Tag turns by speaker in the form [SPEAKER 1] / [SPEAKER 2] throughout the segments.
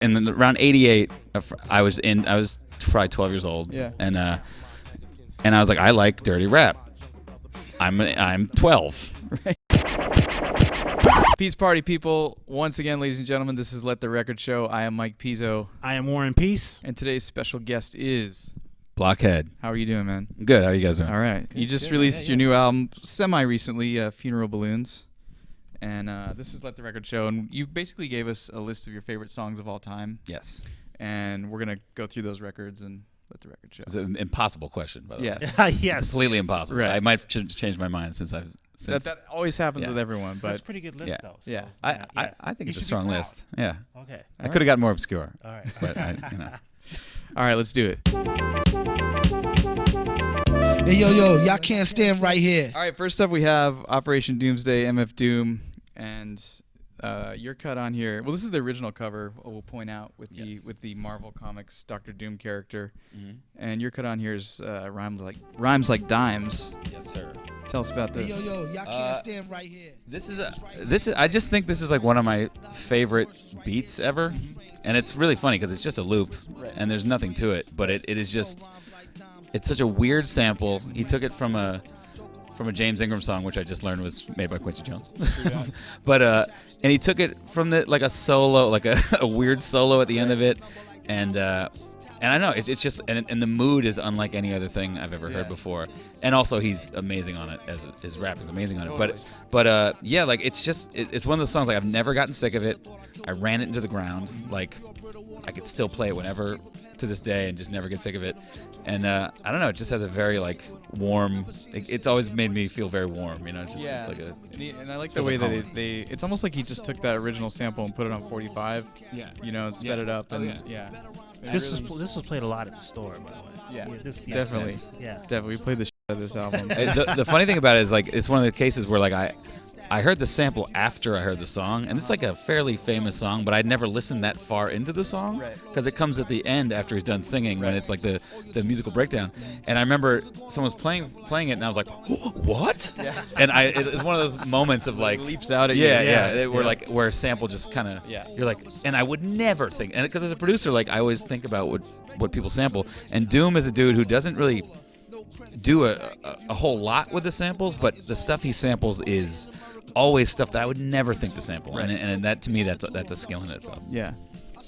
[SPEAKER 1] and then around '88, I was probably 12 years old.
[SPEAKER 2] Yeah.
[SPEAKER 1] And I was like, I like dirty rap. I'm 12.
[SPEAKER 2] Right. Peace party people. Once again, ladies and gentlemen, this is Let the Record Show. I am Mike Pizzo.
[SPEAKER 3] I am Warren Peace.
[SPEAKER 2] And today's special guest is
[SPEAKER 1] Blockhead.
[SPEAKER 2] How are you doing, man?
[SPEAKER 1] Good. How are you guys doing?
[SPEAKER 2] All right. You just released your new album semi-recently, Funeral Balloons. And this is Let the Record Show. And you basically gave us a list of your favorite songs of all time.
[SPEAKER 1] Yes.
[SPEAKER 2] And we're going to go through those records and let the record show.
[SPEAKER 1] It's an impossible question, by the way.
[SPEAKER 3] Yes.
[SPEAKER 1] Completely impossible.
[SPEAKER 2] Right.
[SPEAKER 1] I might change my mind since I've...
[SPEAKER 2] That always happens with everyone. But
[SPEAKER 3] that's a pretty good list, though. So,
[SPEAKER 2] yeah.
[SPEAKER 1] I think it's a strong list. Yeah.
[SPEAKER 3] Okay.
[SPEAKER 1] I could have gotten more obscure.
[SPEAKER 3] All right.
[SPEAKER 1] But
[SPEAKER 2] All right, let's do it.
[SPEAKER 4] Hey, yo, y'all can't stand right here.
[SPEAKER 2] All right, first up we have Operation Doomsday, MF Doom, and your cut on here. Well, this is the original cover. We'll point out with the Marvel Comics Dr. Doom character, and your cut on here is rhymes like dimes.
[SPEAKER 1] Yes, sir.
[SPEAKER 2] Tell us about this.
[SPEAKER 4] Hey, yo, y'all can't stand right here.
[SPEAKER 1] This is I just think this is like one of my favorite beats ever, and it's really funny because it's just a loop, and there's nothing to it, but it is just, it's such a weird sample. He took it from a James Ingram song, which I just learned was made by Quincy Jones. But and he took it from like a solo, like a weird solo at the end of it, and I know it's just and the mood is unlike any other thing I've ever heard before, and also he's amazing on it, as his rap is amazing on it. But yeah, like it's just it's one of those songs like I've never gotten sick of it. I ran it into the ground, like I could still play it whenever to this day and just never get sick of it. And I don't know, it just has a very like warm. It's always made me feel very warm, you know. It's just, it's like a.
[SPEAKER 2] And I like the way that it's almost like he just took that original sample and put it on 45.
[SPEAKER 1] Yeah.
[SPEAKER 2] You know, sped it up and
[SPEAKER 3] This was played a lot at the store, by the way.
[SPEAKER 2] Yeah,
[SPEAKER 3] definitely.
[SPEAKER 2] Definitely, we played the shit out of this album.
[SPEAKER 1] The funny thing about it is like it's one of the cases where like I heard the sample after I heard the song, and it's like a fairly famous song, but I'd never listened that far into the song because it comes at the end after he's done singing when it's like the musical breakdown. And I remember someone was playing it, and I was like, "What?" Yeah. And it's one of those moments of like
[SPEAKER 2] it leaps out at you.
[SPEAKER 1] Where a sample just kind of you're like, and I would never think, and because as a producer, like I always think about what people sample, and Doom is a dude who doesn't really do a whole lot with the samples, but the stuff he samples is always stuff that I would never think to sample, and that to me that's a skill in itself.
[SPEAKER 2] Yeah,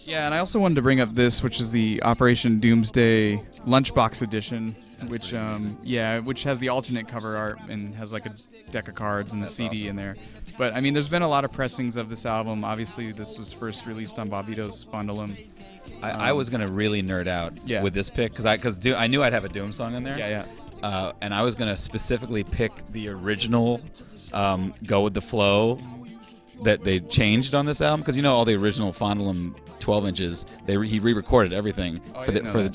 [SPEAKER 2] and I also wanted to bring up this, which is the Operation Doomsday Lunchbox Edition, which has the alternate cover art and has like a deck of cards and the CD in there. But I mean, there's been a lot of pressings of this album. Obviously, this was first released on Bobito's Fondulum.
[SPEAKER 1] I was gonna really nerd out with this pick because I knew I'd have a Doom song in there.
[SPEAKER 2] Yeah.
[SPEAKER 1] And I was gonna specifically pick the original Go With The Flow that they changed on this album, because you know all the original Fondulum 12 inches he re-recorded everything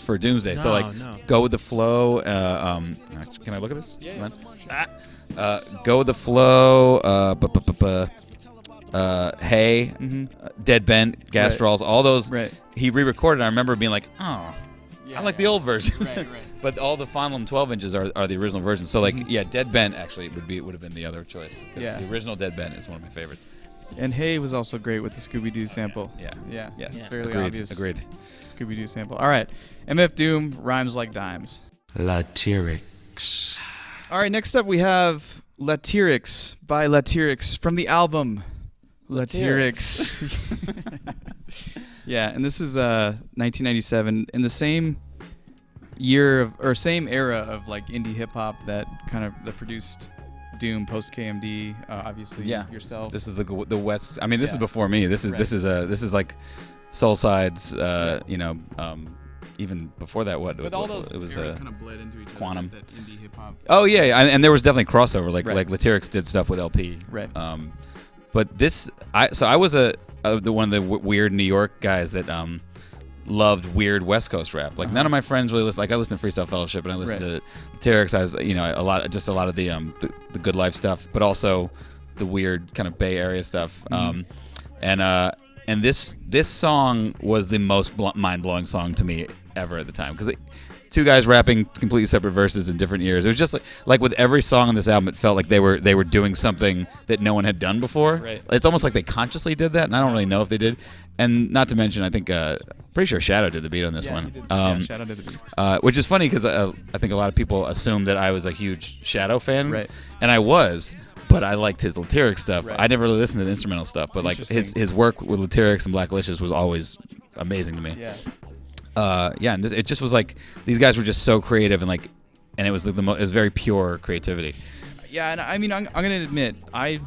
[SPEAKER 1] for Doomsday. So like Go With The Flow. Can I look at this?
[SPEAKER 2] Yeah.
[SPEAKER 1] Go With The Flow. Hey, Dead Bent, Gastrolls, all those. He re-recorded. I remember being like, oh. I like the old versions, but all the Fondulum 12 inches are the original versions. So like, Dead Bent actually would have been the other choice. The original Dead Bent is one of my favorites.
[SPEAKER 2] And Hey was also great with the Scooby-Doo sample.
[SPEAKER 1] Yes.
[SPEAKER 2] Fairly obvious.
[SPEAKER 1] Agreed.
[SPEAKER 2] Scooby-Doo sample. All right, MF Doom, Rhymes Like Dimes.
[SPEAKER 4] LitreX.
[SPEAKER 2] All right, next up we have LitreX by LitreX from the album LitreX. Yeah, and this is 1997 in the same year same era of like indie hip hop that produced Doom post KMD. Obviously, yourself.
[SPEAKER 1] This is the West. I mean, this is before me. This is like Soul Sides. Even before that,
[SPEAKER 2] But all those eras kind of bled into each other.
[SPEAKER 1] Quantum.
[SPEAKER 2] That indie hip hop.
[SPEAKER 1] Oh yeah, and there was definitely crossover. Like LitreX did stuff with LP.
[SPEAKER 2] Right.
[SPEAKER 1] But this, I was one of the weird New York guys that loved weird West Coast rap. Like none of my friends really listen. Like I listened to Freestyle Fellowship and I listened to LitreX. I was a lot of the Good Life stuff, but also the weird kind of Bay Area stuff. And this song was the most mind blowing song to me ever at the time, because two guys rapping completely separate verses in different years. It was just like with every song on this album, it felt like they were doing something that no one had done before.
[SPEAKER 2] Right.
[SPEAKER 1] It's almost like they consciously did that, and I don't really know if they did. And not to mention, I think pretty sure Shadow did the beat on this one.
[SPEAKER 2] He did. Shadow did the beat.
[SPEAKER 1] Which is funny because I think a lot of people assume that I was a huge Shadow fan,
[SPEAKER 2] Right.
[SPEAKER 1] and I was. But I liked his Literalyx stuff.
[SPEAKER 2] Right.
[SPEAKER 1] I never really listened to the instrumental stuff, but like his work with Literalyx and Blacklicious was always amazing to me.
[SPEAKER 2] Yeah.
[SPEAKER 1] And it just was like these guys were just so creative and it was like it was very pure creativity.
[SPEAKER 2] Yeah, and I mean, I'm gonna admit, I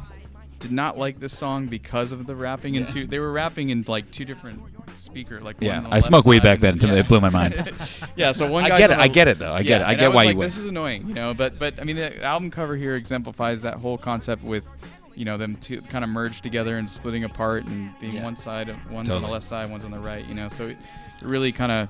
[SPEAKER 2] did not like this song because of the rapping in two. They were rapping in like two different speakers. Like one on the
[SPEAKER 1] I
[SPEAKER 2] left
[SPEAKER 1] smoked weed
[SPEAKER 2] side
[SPEAKER 1] back then.
[SPEAKER 2] and-
[SPEAKER 1] It blew my mind.
[SPEAKER 2] Yeah, so one
[SPEAKER 1] I
[SPEAKER 2] guy's
[SPEAKER 1] get it.
[SPEAKER 2] on the-
[SPEAKER 1] I get it though. I get it. I
[SPEAKER 2] and
[SPEAKER 1] get
[SPEAKER 2] was
[SPEAKER 1] why
[SPEAKER 2] like,
[SPEAKER 1] you went.
[SPEAKER 2] this is annoying, you know. But I mean, the album cover here exemplifies that whole concept with, you know, them two kind of merged together and splitting apart and being one side, one's on the
[SPEAKER 1] Totally.
[SPEAKER 2] left side, one's on the right. You know, so it really kind of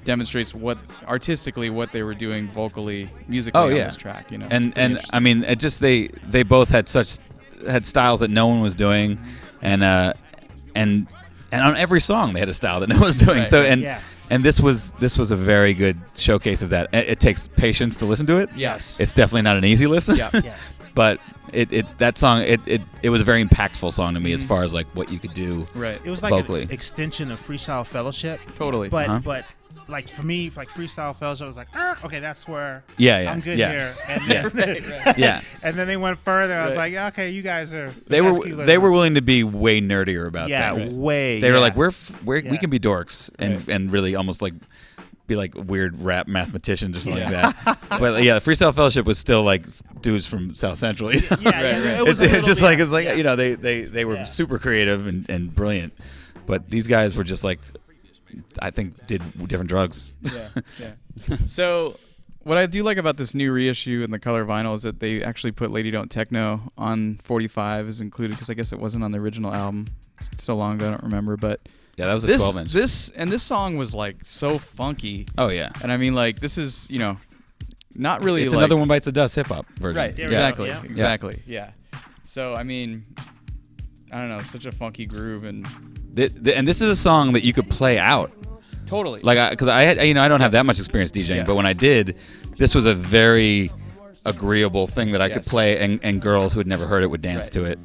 [SPEAKER 2] demonstrates what artistically what they were doing vocally, musically on this track. You know, It's pretty
[SPEAKER 1] And
[SPEAKER 2] interesting.
[SPEAKER 1] I mean, it just they both had styles that no one was doing, and on every song they had a style that no one was doing.
[SPEAKER 2] Right.
[SPEAKER 1] So
[SPEAKER 3] Yeah.
[SPEAKER 1] and this was a very good showcase of that. It takes patience to listen to it.
[SPEAKER 2] Yes.
[SPEAKER 1] It's definitely not an easy listen.
[SPEAKER 2] Yeah.
[SPEAKER 3] Yeah.
[SPEAKER 1] But that song it was a very impactful song to me as far as like what you could do.
[SPEAKER 2] Right.
[SPEAKER 3] It was like
[SPEAKER 1] vocally.
[SPEAKER 3] an extension of Freestyle Fellowship.
[SPEAKER 2] Totally.
[SPEAKER 3] But like for me, like Freestyle Fellowship was like, okay, that's where
[SPEAKER 1] Yeah.
[SPEAKER 3] I'm good
[SPEAKER 1] yeah.
[SPEAKER 3] here. And then,
[SPEAKER 2] Right.
[SPEAKER 1] Yeah.
[SPEAKER 3] and then they went further. I was
[SPEAKER 2] Right.
[SPEAKER 3] like, okay, you guys are.
[SPEAKER 1] They were willing to be way nerdier about
[SPEAKER 3] Yeah,
[SPEAKER 1] that.
[SPEAKER 3] way.
[SPEAKER 1] They were
[SPEAKER 3] yeah.
[SPEAKER 1] like, we
[SPEAKER 3] Yeah.
[SPEAKER 1] can be dorks and really almost like be like weird rap mathematicians or something like that. But yeah, the Freestyle Fellowship was still like dudes from South Central. You know?
[SPEAKER 3] Yeah, it was
[SPEAKER 1] It's
[SPEAKER 3] a
[SPEAKER 1] just
[SPEAKER 3] little
[SPEAKER 1] like
[SPEAKER 3] bit-
[SPEAKER 1] it's like
[SPEAKER 3] yeah.
[SPEAKER 1] you know they were
[SPEAKER 3] Yeah.
[SPEAKER 1] super creative and brilliant, but these guys were just like I think did different drugs.
[SPEAKER 2] Yeah. So, what I do like about this new reissue and the color vinyl is that they actually put Lady Don't Techno on 45 is included because I guess it wasn't on the original album. It's so long ago, I don't remember. But
[SPEAKER 1] Yeah, that was a
[SPEAKER 2] this
[SPEAKER 1] 12-inch.
[SPEAKER 2] this song was like so funky.
[SPEAKER 1] Oh yeah,
[SPEAKER 2] And I mean, like, this is, you know, not really
[SPEAKER 1] it's
[SPEAKER 2] like,
[SPEAKER 1] another One Bites the Dust hip hop version.
[SPEAKER 2] Right,
[SPEAKER 3] Yeah.
[SPEAKER 2] exactly,
[SPEAKER 3] Yeah.
[SPEAKER 2] exactly, yeah. So, I mean, I don't know, it's such a funky groove and
[SPEAKER 1] And this is a song that you could play out.
[SPEAKER 2] totally.
[SPEAKER 1] Like, because I don't have that much experience DJing,
[SPEAKER 2] Yes.
[SPEAKER 1] but when I did, this was a very agreeable thing that I could
[SPEAKER 2] Yes.
[SPEAKER 1] play, and girls who had never heard it would dance
[SPEAKER 2] Right.
[SPEAKER 1] to it.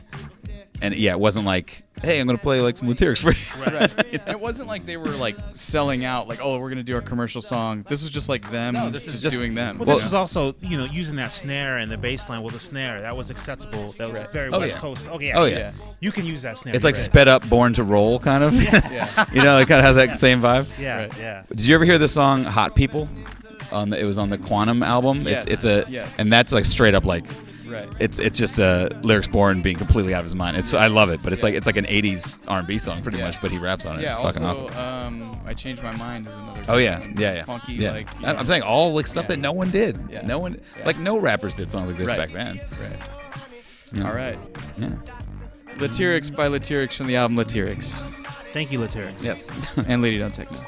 [SPEAKER 1] And yeah, it wasn't like, hey, I'm gonna play like some Lutyrix for you.
[SPEAKER 2] Right. And it wasn't like they were like selling out, like, oh, we're gonna do our commercial song. This was just like them
[SPEAKER 1] this is just-
[SPEAKER 2] doing them.
[SPEAKER 3] Well,
[SPEAKER 2] you
[SPEAKER 3] this
[SPEAKER 2] know?
[SPEAKER 3] was also, using that snare and the bass line with the snare. That was acceptable. That was
[SPEAKER 2] Right.
[SPEAKER 3] very
[SPEAKER 1] Oh,
[SPEAKER 3] West
[SPEAKER 1] yeah.
[SPEAKER 3] Coast. Oh, yeah.
[SPEAKER 1] Oh,
[SPEAKER 2] yeah.
[SPEAKER 1] yeah.
[SPEAKER 3] You can use that snare.
[SPEAKER 1] It's like
[SPEAKER 3] Right.
[SPEAKER 1] sped up, Born to Roll kind of.
[SPEAKER 2] Yeah.
[SPEAKER 1] You know, it kind of has that same vibe.
[SPEAKER 3] Yeah,
[SPEAKER 2] Right.
[SPEAKER 3] yeah.
[SPEAKER 1] Did you ever hear the song "Hot People"? It was on the Quantum album.
[SPEAKER 2] Yes. Yes.
[SPEAKER 1] And that's like straight up like.
[SPEAKER 2] Right.
[SPEAKER 1] It's just Lyrics Born being completely out of his mind. I love it, but it's like an '80s R&B song pretty
[SPEAKER 2] Yeah.
[SPEAKER 1] much. But he raps on it.
[SPEAKER 2] Yeah.
[SPEAKER 1] it's fucking
[SPEAKER 2] Also,
[SPEAKER 1] awesome.
[SPEAKER 2] I Changed My Mind is another.
[SPEAKER 1] Oh
[SPEAKER 2] good
[SPEAKER 1] yeah,
[SPEAKER 2] one.
[SPEAKER 1] yeah, yeah.
[SPEAKER 2] Funky,
[SPEAKER 1] yeah.
[SPEAKER 2] like. you
[SPEAKER 1] I'm
[SPEAKER 2] know.
[SPEAKER 1] saying all like stuff
[SPEAKER 2] Yeah.
[SPEAKER 1] that no one did.
[SPEAKER 2] Yeah.
[SPEAKER 1] No one,
[SPEAKER 2] Yeah.
[SPEAKER 1] like no rappers did songs like this
[SPEAKER 2] Right.
[SPEAKER 1] back then.
[SPEAKER 2] Right.
[SPEAKER 1] Yeah.
[SPEAKER 2] All right.
[SPEAKER 1] Yeah.
[SPEAKER 2] Lutyrix by Lutyrix from the album Lutyrix.
[SPEAKER 3] Thank you, Lutyrix.
[SPEAKER 1] Yes.
[SPEAKER 2] And Lady Don't Techno.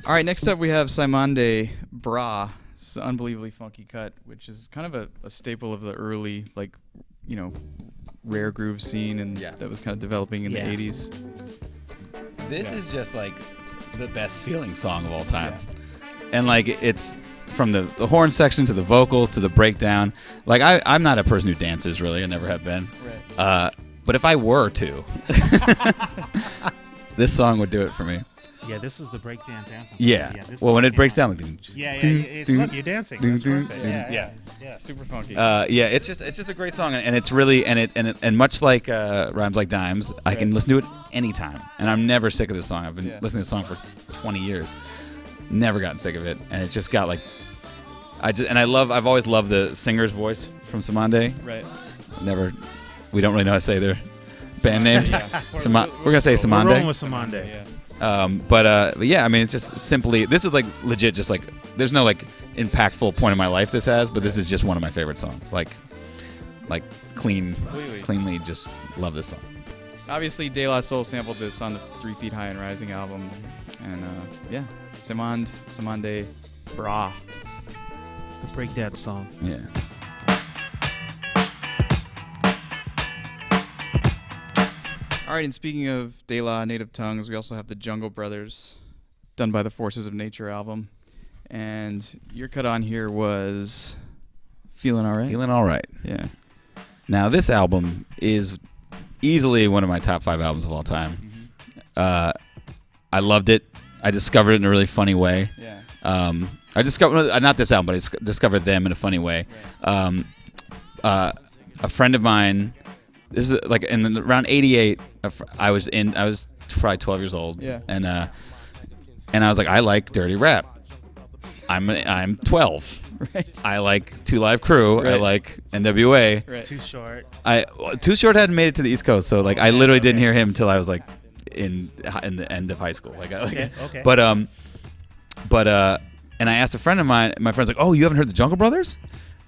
[SPEAKER 2] All right, next up we have Cymande Bra. It's an unbelievably funky cut, which is kind of a staple of the early, like, you know, rare groove scene and
[SPEAKER 1] Yeah.
[SPEAKER 2] that was kind of developing in
[SPEAKER 3] Yeah.
[SPEAKER 2] the 80s.
[SPEAKER 1] This
[SPEAKER 2] Yeah.
[SPEAKER 1] is just like the best feeling song of all time, and like it's from the horn section to the vocals to the breakdown. Like I'm not a person who dances really. I never have been.
[SPEAKER 2] Right.
[SPEAKER 1] But if I were to, this song would do it for me.
[SPEAKER 3] Yeah, this is the breakdance anthem.
[SPEAKER 1] Yeah.
[SPEAKER 3] this
[SPEAKER 1] Well, when
[SPEAKER 3] song,
[SPEAKER 1] it breaks
[SPEAKER 3] yeah.
[SPEAKER 1] down, like,
[SPEAKER 3] Yeah, yeah.
[SPEAKER 1] ding,
[SPEAKER 3] It's,
[SPEAKER 1] ding,
[SPEAKER 3] look, you're dancing.
[SPEAKER 1] ding,
[SPEAKER 3] That's
[SPEAKER 1] ding,
[SPEAKER 3] perfect.
[SPEAKER 1] ding.
[SPEAKER 3] Yeah,
[SPEAKER 1] Yeah.
[SPEAKER 3] yeah.
[SPEAKER 2] Super funky.
[SPEAKER 1] yeah, it's just a great song, and it's really and much like Rhymes Like Dimes, I can
[SPEAKER 2] Right.
[SPEAKER 1] listen to it anytime, and I'm never sick of this song. I've been
[SPEAKER 2] Yeah.
[SPEAKER 1] listening to this song for 20 years, never gotten sick of it, and it's just got like I've always loved the singer's voice from Cymande.
[SPEAKER 2] Right.
[SPEAKER 1] We don't really know how to say their band name.
[SPEAKER 2] Yeah.
[SPEAKER 1] We're gonna say
[SPEAKER 3] We're rolling
[SPEAKER 1] Cymande.
[SPEAKER 3] with Cymande.
[SPEAKER 2] Yeah.
[SPEAKER 1] But yeah, I mean, it's just simply, this is like legit, just like, there's no like impactful point in my life this has, but this is just one of my favorite songs. Like
[SPEAKER 2] Completely.
[SPEAKER 1] cleanly just love this song.
[SPEAKER 2] Obviously, De La Soul sampled this on the 3 Feet High and Rising album. And yeah, Cymande Bra.
[SPEAKER 3] The breakdance song.
[SPEAKER 1] Yeah.
[SPEAKER 2] All right, and speaking of De La Native Tongues, we also have the Jungle Brothers, done by the Forces of Nature album. And your cut on here was Feeling All Right?
[SPEAKER 1] Feeling all right.
[SPEAKER 2] Yeah.
[SPEAKER 1] Now this album is easily one of my top 5 albums of all time. I loved it. I discovered it in a really funny way.
[SPEAKER 2] Yeah.
[SPEAKER 1] I discovered not this album, but I discovered them in a funny way.
[SPEAKER 2] Right.
[SPEAKER 1] A friend of mine, this is like around '88. I was probably 12 years old.
[SPEAKER 2] Yeah.
[SPEAKER 1] And I was like, I like dirty rap. I'm 12.
[SPEAKER 2] Right.
[SPEAKER 1] I like 2 Live Crew. I
[SPEAKER 2] Right.
[SPEAKER 1] like N.W.A.
[SPEAKER 2] Right.
[SPEAKER 3] Too short.
[SPEAKER 1] Too Short hadn't made it to the East Coast, so like I literally didn't hear him until I was like in the end of high school.
[SPEAKER 3] Okay.
[SPEAKER 1] But and I asked a friend of mine. My friend's like, "Oh, you haven't heard the Jungle Brothers?"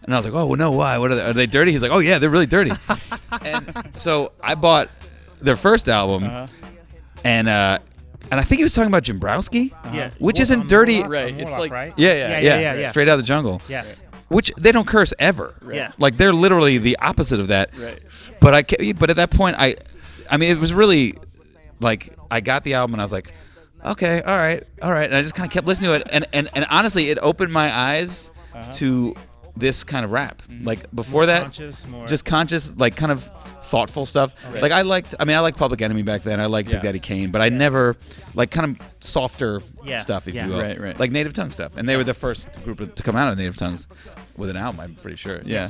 [SPEAKER 1] And I was like, "Oh, well, no, why? What are they dirty?" He's like, "Oh yeah, they're really dirty." And so I bought their first album, and I think he was talking about Jimbrowski,
[SPEAKER 3] Yeah.
[SPEAKER 1] which
[SPEAKER 3] Wolfe
[SPEAKER 1] isn't
[SPEAKER 3] on
[SPEAKER 1] dirty.
[SPEAKER 3] Warlock,
[SPEAKER 2] Right,
[SPEAKER 3] on
[SPEAKER 2] it's
[SPEAKER 3] Warlock,
[SPEAKER 2] like-
[SPEAKER 3] right?
[SPEAKER 1] Yeah. Straight out of the jungle.
[SPEAKER 3] Yeah.
[SPEAKER 1] Which they don't curse ever.
[SPEAKER 3] Yeah.
[SPEAKER 1] Like they're literally the opposite of that.
[SPEAKER 2] Right.
[SPEAKER 1] But at that point, I mean, it was really like I got the album and I was like, okay, all right, and I just kind of kept listening to it, and honestly, it opened my eyes to this kind of rap. Like before that, just conscious, like kind of thoughtful stuff. Like I liked Public Enemy back then. I liked Big Daddy Kane, but I never like kind of softer stuff, if you will.
[SPEAKER 2] Right.
[SPEAKER 1] Like Native Tongue stuff, and they were the first group to come out of Native Tongues with an album. I'm pretty sure.
[SPEAKER 2] Yeah.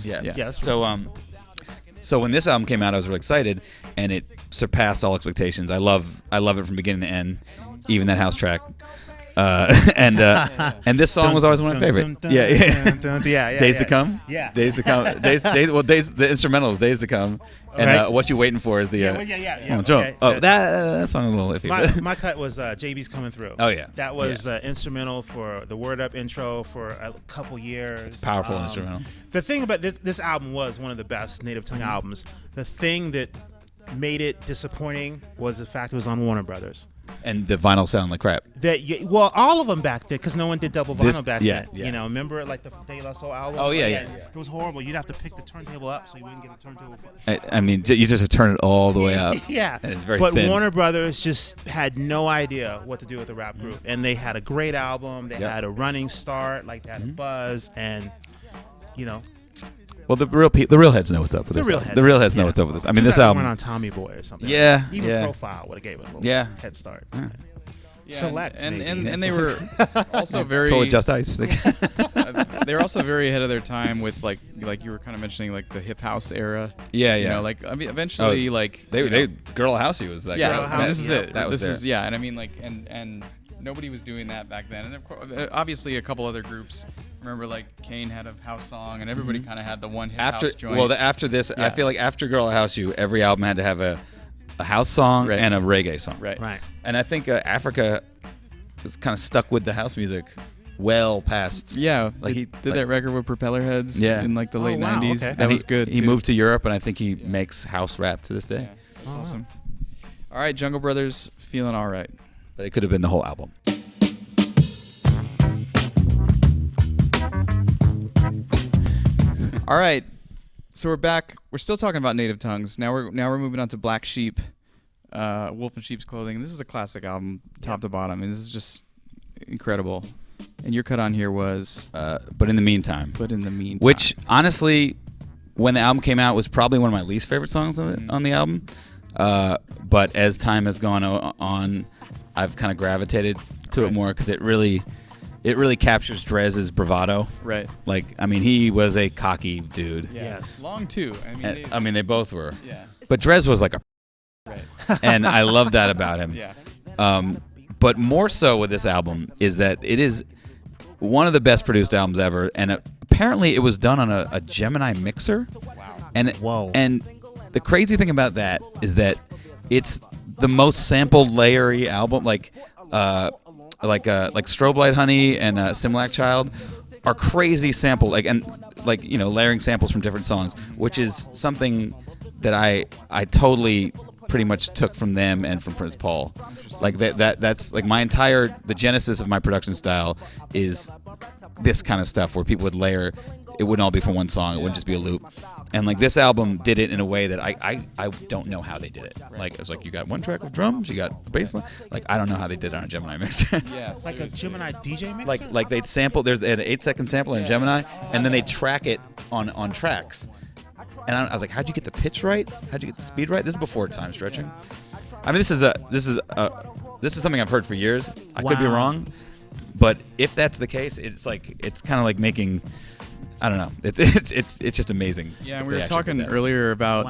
[SPEAKER 1] So when this album came out, I was really excited, and it surpassed all expectations. I love it from beginning to end, even that house track. And this song was always one of my favorite.
[SPEAKER 3] Yeah.
[SPEAKER 1] Days to Come.
[SPEAKER 3] Yeah.
[SPEAKER 1] Days to Come. The instrumental is Days to Come, and
[SPEAKER 3] Right.
[SPEAKER 1] What You Waiting For is the.
[SPEAKER 3] Yeah.
[SPEAKER 1] Jump.
[SPEAKER 3] Okay.
[SPEAKER 1] Oh, that song is a little iffy.
[SPEAKER 3] My cut was JB's Coming Through.
[SPEAKER 1] Oh, yeah.
[SPEAKER 3] That was instrumental for the Word Up intro for a couple years.
[SPEAKER 1] It's powerful instrumental.
[SPEAKER 3] The thing about this album was one of the best Native Tongue albums. The thing that made it disappointing was the fact it was on Warner Brothers.
[SPEAKER 1] And the vinyl sounded like crap.
[SPEAKER 3] Well, all of them back then, because no one did double vinyl back
[SPEAKER 1] yeah,
[SPEAKER 3] then.
[SPEAKER 1] yeah.
[SPEAKER 3] You know, remember like the De La Soul album?
[SPEAKER 1] Oh, yeah.
[SPEAKER 3] It was horrible. You'd have to pick the turntable up so you wouldn't get a turntable.
[SPEAKER 1] I mean, you just have to turn it all the way up.
[SPEAKER 3] Yeah.
[SPEAKER 1] And it's very
[SPEAKER 3] but
[SPEAKER 1] thin.
[SPEAKER 3] Warner Brothers just had no idea what to do with the rap group. And they had a great album. They had a running start, like they had a buzz, and, you know.
[SPEAKER 1] Well, the real heads know what's up with this. The real heads know what's up with this. I mean, this album.
[SPEAKER 3] Went on Tommy Boy or something.
[SPEAKER 1] Yeah,
[SPEAKER 3] Even
[SPEAKER 1] yeah.
[SPEAKER 3] Profile would have gave it a little head start.
[SPEAKER 2] Yeah,
[SPEAKER 3] Select,
[SPEAKER 2] and
[SPEAKER 3] maybe.
[SPEAKER 2] they were also very
[SPEAKER 1] Totally Just Ice.
[SPEAKER 2] they were also very ahead of their time with like you were kind of mentioning, like the hip house era.
[SPEAKER 1] Yeah.
[SPEAKER 2] You know, like I mean, eventually, like
[SPEAKER 1] they Girl Housey was that.
[SPEAKER 2] yeah,
[SPEAKER 1] girl.
[SPEAKER 2] and this is
[SPEAKER 3] yeah,
[SPEAKER 2] it.
[SPEAKER 1] that was
[SPEAKER 2] this is
[SPEAKER 1] there.
[SPEAKER 2] and I mean, like and nobody was doing that back then. And of course, obviously, a couple other groups. Remember, like Kane had a house song, and everybody kind of had the one hit house joint.
[SPEAKER 1] After this, I
[SPEAKER 2] Yeah.
[SPEAKER 1] feel like after Girl House You, every album had to have a house song
[SPEAKER 2] Right.
[SPEAKER 1] and a reggae song.
[SPEAKER 2] Right.
[SPEAKER 1] And I think Africa was kind of stuck with the house music well past.
[SPEAKER 2] Yeah,
[SPEAKER 1] Like
[SPEAKER 2] he
[SPEAKER 1] he-
[SPEAKER 2] did
[SPEAKER 1] like-
[SPEAKER 2] that record with Propeller Heads
[SPEAKER 1] Yeah.
[SPEAKER 2] in like the late
[SPEAKER 3] wow,
[SPEAKER 2] 90s.
[SPEAKER 3] okay.
[SPEAKER 2] That
[SPEAKER 1] And
[SPEAKER 2] was good.
[SPEAKER 1] He
[SPEAKER 2] too.
[SPEAKER 1] moved to Europe, and I think he makes house rap to this day.
[SPEAKER 2] Yeah, that's awesome. All right, Jungle Brothers, feeling all right.
[SPEAKER 1] But it could have been the whole album.
[SPEAKER 2] All right, so we're back. We're still talking about Native Tongues. Now we're moving on to Black Sheep, Wolf in Sheep's Clothing. This is a classic album, top to bottom, and this is just incredible. And your cut on here was,
[SPEAKER 1] But in the meantime,
[SPEAKER 2] but in the meantime,
[SPEAKER 1] which honestly, when the album came out, was probably one of my least favorite songs on the album. But as time has gone on, I've kind of gravitated to it more because it really captures Drez's bravado.
[SPEAKER 2] right?
[SPEAKER 1] Like, I mean, he was a cocky dude.
[SPEAKER 2] Yeah.
[SPEAKER 3] Yes.
[SPEAKER 2] Long too.
[SPEAKER 1] I mean, they both were.
[SPEAKER 2] yeah,
[SPEAKER 1] But Drez was like a,
[SPEAKER 2] right.
[SPEAKER 1] and I love that about him.
[SPEAKER 2] Yeah,
[SPEAKER 1] But more so with this album is that it is one of the best produced albums ever, and apparently it was done on a Gemini mixer.
[SPEAKER 2] wow.
[SPEAKER 1] And
[SPEAKER 3] Whoa.
[SPEAKER 1] and the crazy thing about that is that it's the most sampled layery album. Like Strobe Light Honey and Similac Child are crazy sample, layering samples from different songs, which is something that I totally pretty much took from them and from Prince Paul. Like that's like the genesis of my production style is this kind of stuff where people would layer. It wouldn't all be from one song. It wouldn't just be a loop. And like this album did it in a way that I don't know how they did it. Like it was like you got one track with drums, you got the bass line. Like I don't know how they did it on a Gemini mixer.
[SPEAKER 2] Yeah,
[SPEAKER 3] Like a
[SPEAKER 2] seriously.
[SPEAKER 3] Gemini DJ mixer?
[SPEAKER 1] like they'd sample. They had an 8-second sample in Gemini, and then they track it on tracks. And I was like, how'd you get the pitch right? How'd you get the speed right? This is before time stretching. I mean, this is something I've heard for years. I could be wrong, but if that's the case, it's kind of like making, I don't know. It's just amazing.
[SPEAKER 2] Yeah, and we were talking earlier about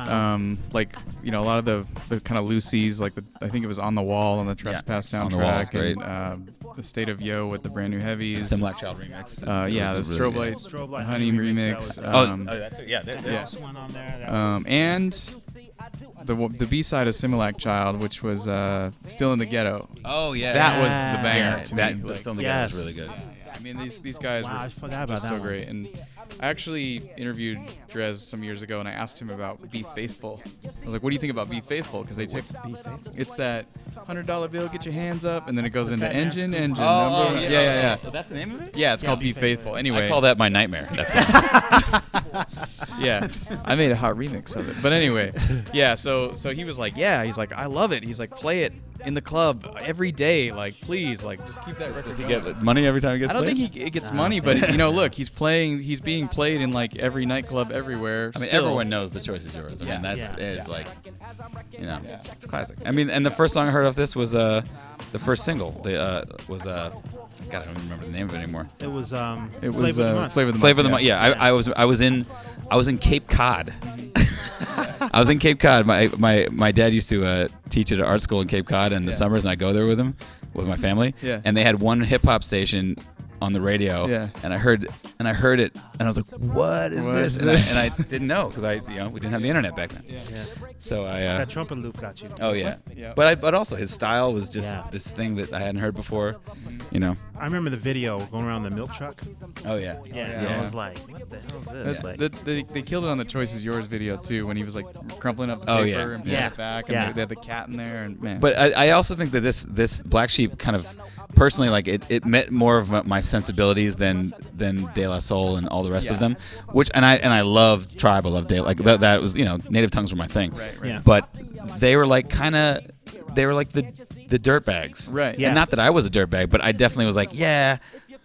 [SPEAKER 2] like, you know, a lot of the kind of loosies, like I think it was On the Wall on the Trespass soundtrack,
[SPEAKER 1] On the Wall is great.
[SPEAKER 2] And the State of Yo with the Brand New Heavies.
[SPEAKER 1] Some Black Child remix.
[SPEAKER 2] Yeah, the
[SPEAKER 1] really
[SPEAKER 2] Strobe Light
[SPEAKER 3] Honey
[SPEAKER 2] remix.
[SPEAKER 3] That's
[SPEAKER 1] yeah.
[SPEAKER 3] There's one on there.
[SPEAKER 2] And the B-side of Similac Child, which was Still in the Ghetto.
[SPEAKER 1] Oh yeah,
[SPEAKER 2] that was the banger to me.
[SPEAKER 1] That Still in the Ghetto was really good.
[SPEAKER 2] I mean, these guys
[SPEAKER 3] I
[SPEAKER 2] were
[SPEAKER 3] forgot about
[SPEAKER 2] just
[SPEAKER 3] that
[SPEAKER 2] so
[SPEAKER 3] one.
[SPEAKER 2] great. And I actually interviewed Drez some years ago, and I asked him about Be Faithful. I was like, "What do you think about Be Faithful?" Because they take it's that $100 bill, get your hands up, and then it goes into
[SPEAKER 3] Fat Man
[SPEAKER 2] engine,
[SPEAKER 3] Scoop.
[SPEAKER 2] number.
[SPEAKER 1] Oh,
[SPEAKER 2] Yeah.
[SPEAKER 1] Oh, that's the name of it?
[SPEAKER 2] Yeah, it's called
[SPEAKER 3] Be
[SPEAKER 2] Be Faithful. Anyway,
[SPEAKER 1] I call that my nightmare. That's it.
[SPEAKER 2] yeah, I made a hot remix of it. But anyway, yeah. So he was like, yeah. He's like, I love it. He's like, play it in the club every day. Like, please, like, just keep that record.
[SPEAKER 1] Does he
[SPEAKER 2] going.
[SPEAKER 1] get money every time he gets
[SPEAKER 2] I don't
[SPEAKER 1] played?
[SPEAKER 2] think he gets money, but you know, look, he's being played in like every nightclub everywhere.
[SPEAKER 1] I mean,
[SPEAKER 2] still.
[SPEAKER 1] everyone knows The Choice Is Yours. I mean,
[SPEAKER 2] Yeah.
[SPEAKER 1] is like, you know, it's classic. I mean, and the first song I heard off this was the first single. Was God, I don't remember the name of it anymore.
[SPEAKER 3] It was
[SPEAKER 2] It was Flavor of the Month.
[SPEAKER 1] Flavor of the Month. Yeah, I was in Cape Cod. I was in Cape Cod. My dad used to teach at an art school in Cape Cod in the summers, and I go there with him, with my family.
[SPEAKER 2] Yeah.
[SPEAKER 1] And they had one hip hop station on the radio.
[SPEAKER 2] Yeah.
[SPEAKER 1] And I heard it, and I was like, "What is
[SPEAKER 2] What
[SPEAKER 1] this?"
[SPEAKER 2] is
[SPEAKER 1] And
[SPEAKER 2] this?
[SPEAKER 1] I didn't know because we didn't have the internet back then.
[SPEAKER 2] Yeah.
[SPEAKER 1] So I.
[SPEAKER 3] that trumpet loop got you.
[SPEAKER 1] Oh yeah.
[SPEAKER 2] Yeah.
[SPEAKER 1] But also his style was just
[SPEAKER 3] Yeah.
[SPEAKER 1] this thing that I hadn't heard before. You know.
[SPEAKER 3] I remember the video going around the milk truck.
[SPEAKER 1] Oh yeah.
[SPEAKER 3] I was like, what the hell is this?
[SPEAKER 2] They killed it on the Choice Is Yours video too, when he was like crumpling up the
[SPEAKER 1] Oh,
[SPEAKER 2] paper
[SPEAKER 1] yeah.
[SPEAKER 2] and putting
[SPEAKER 3] Yeah.
[SPEAKER 2] it back, and
[SPEAKER 3] Yeah.
[SPEAKER 2] they had the cat in there, and man.
[SPEAKER 1] But I also think that this Black Sheep kind of personally, like, it met more of my sensibilities than De La Soul and all the rest of
[SPEAKER 2] Yeah.
[SPEAKER 1] them. Which I love Tribe. I love De like that was, you know, Native Tongues were my thing.
[SPEAKER 2] Right.
[SPEAKER 3] Yeah.
[SPEAKER 1] But they were like the dirtbags.
[SPEAKER 2] Right.
[SPEAKER 3] Yeah.
[SPEAKER 1] And not that I was a dirtbag, but I definitely was like, yeah,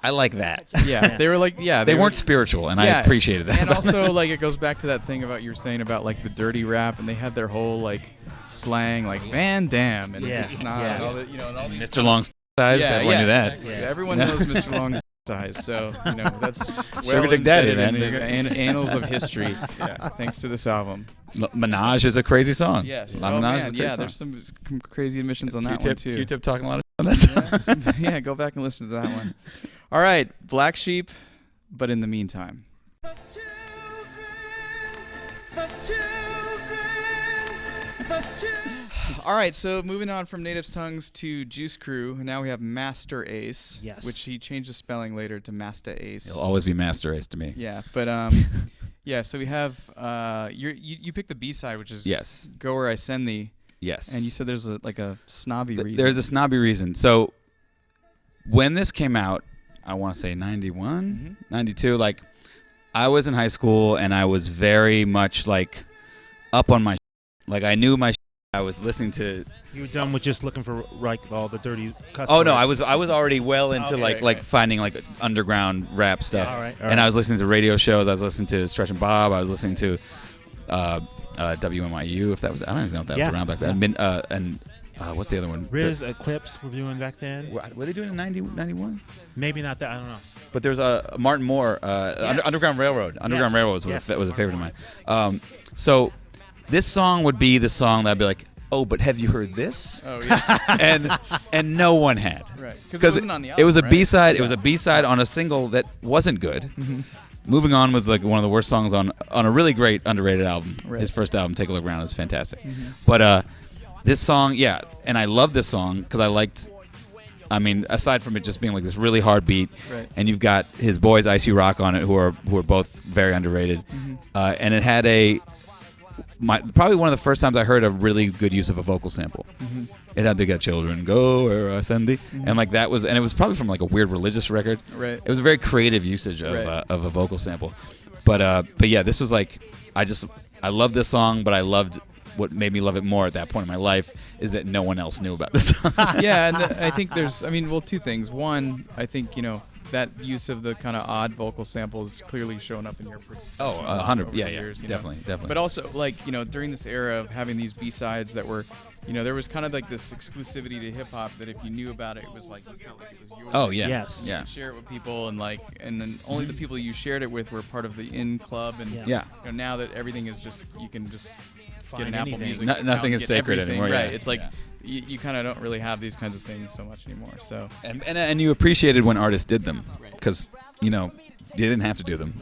[SPEAKER 1] I like that.
[SPEAKER 2] Yeah, they were like,
[SPEAKER 1] They weren't spiritual, and I appreciated that.
[SPEAKER 2] And also, like, it goes back to that thing about you were saying about like the dirty rap, and they had their whole like slang, like Van Dam and
[SPEAKER 3] Yeah.
[SPEAKER 2] Big Snot,
[SPEAKER 3] Yeah.
[SPEAKER 2] and all the, you know, and all these.
[SPEAKER 1] Mr. Long Size, everyone knew that.
[SPEAKER 2] Exactly. Everyone knows Mr. Long's size, so you know that's
[SPEAKER 1] Sugar Dick Daddy,
[SPEAKER 2] embedded in
[SPEAKER 1] man.
[SPEAKER 2] the annals of history. Thanks to this album.
[SPEAKER 1] Minaj is a crazy song.
[SPEAKER 2] Yes.
[SPEAKER 1] La
[SPEAKER 2] Oh,
[SPEAKER 1] Minaj is a
[SPEAKER 2] man.
[SPEAKER 1] crazy
[SPEAKER 2] Yeah,
[SPEAKER 1] song.
[SPEAKER 2] there's some crazy admissions on that one
[SPEAKER 1] Q-Tip,
[SPEAKER 2] too.
[SPEAKER 1] Q-Tip talking a lot of on that song.
[SPEAKER 2] Yeah, go back and listen to that one. All right, Black Sheep, but in the meantime. All right, so moving on from Native's Tongues to Juice Crew, now we have Master Ace,
[SPEAKER 3] Yes.
[SPEAKER 2] which he changed the spelling later to Masta Ace.
[SPEAKER 1] He'll always be Master Ace to me.
[SPEAKER 2] Yeah, but yeah. So we have you picked the B side, which is
[SPEAKER 1] Yes.
[SPEAKER 2] Go Where I Send Thee,
[SPEAKER 1] Yes.
[SPEAKER 2] and you said there's a snobby reason.
[SPEAKER 1] There's a snobby reason. So when this came out, I want to say 91, 92, like I was in high school and I was very much like up on my like I knew my I was listening to
[SPEAKER 3] You were done with just looking for like all the dirty cuss
[SPEAKER 1] Oh no,
[SPEAKER 3] words.
[SPEAKER 1] I was already well into
[SPEAKER 3] Okay,
[SPEAKER 1] like
[SPEAKER 3] right.
[SPEAKER 1] finding like underground rap stuff.
[SPEAKER 3] all right, all
[SPEAKER 1] and
[SPEAKER 3] right.
[SPEAKER 1] I was listening to radio shows, I was listening to Stretch and Bob, I was listening to WMIU, if that was I don't even know if that was
[SPEAKER 3] Yeah.
[SPEAKER 1] around back then. And what's the other one?
[SPEAKER 3] Riz Eclipse were doing back then.
[SPEAKER 1] Were they doing in 91?
[SPEAKER 3] Maybe not that. I don't know.
[SPEAKER 1] But there's a Martin Moore, Underground Railroad. Underground
[SPEAKER 3] Yes.
[SPEAKER 1] Railroad was,
[SPEAKER 3] Yes.
[SPEAKER 1] that was a favorite of mine. So this song would be the song that I'd be like, oh, but have you heard this?
[SPEAKER 2] Oh yeah,
[SPEAKER 1] and no one had.
[SPEAKER 2] right. Because it wasn't on the album.
[SPEAKER 1] It was a
[SPEAKER 2] right?
[SPEAKER 1] B-side. It was a B-side on a single that wasn't good.
[SPEAKER 2] Mm-hmm.
[SPEAKER 1] Moving On was like one of the worst songs on a really great underrated album.
[SPEAKER 2] Right.
[SPEAKER 1] His first album, Take a Look Around, is fantastic.
[SPEAKER 2] Mm-hmm.
[SPEAKER 1] But this song, yeah, and I love this song because I liked. I mean, aside from it just being like this really hard beat,
[SPEAKER 2] Right.
[SPEAKER 1] and you've got his boys Icy Rock on it, who are both very underrated, and it had probably one of the first times I heard a really good use of a vocal sample. It had "They Got Children, Go Where I Send Thee," and like that was, and it was probably from like a weird religious record.
[SPEAKER 2] Right.
[SPEAKER 1] It was a very creative usage of
[SPEAKER 2] Right.
[SPEAKER 1] of a vocal sample, but yeah, this was like I loved this song, but I loved. What made me love it more at that point in my life is that no one else knew about this song.
[SPEAKER 2] Yeah, and I think two things. One, I think, that use of the kind of odd vocal samples clearly showing up in your
[SPEAKER 1] Oh,
[SPEAKER 2] over
[SPEAKER 1] 100.
[SPEAKER 2] the
[SPEAKER 1] Yeah,
[SPEAKER 2] years, you know?
[SPEAKER 1] definitely.
[SPEAKER 2] But also, like, during this era of having these B-sides that were, there was kind of like this exclusivity to hip hop that if you knew about it, it was like you felt like it was yours.
[SPEAKER 1] Oh, yeah.
[SPEAKER 3] Yes.
[SPEAKER 1] Yeah.
[SPEAKER 2] Share it with people, and then only the people you shared it with were part of the in club. And
[SPEAKER 1] Yeah.
[SPEAKER 2] now that everything is just, you can just get
[SPEAKER 3] Find
[SPEAKER 2] an Apple
[SPEAKER 3] anything.
[SPEAKER 2] Music.
[SPEAKER 1] No-
[SPEAKER 2] account,
[SPEAKER 1] nothing is
[SPEAKER 2] get
[SPEAKER 1] sacred
[SPEAKER 2] everything.
[SPEAKER 1] anymore,
[SPEAKER 2] Right.
[SPEAKER 1] yeah.
[SPEAKER 2] It's like
[SPEAKER 1] Yeah.
[SPEAKER 2] you kind of don't really have these kinds of things so much anymore. So
[SPEAKER 1] And you appreciated when artists did them
[SPEAKER 2] Right.
[SPEAKER 1] because they didn't have to do them,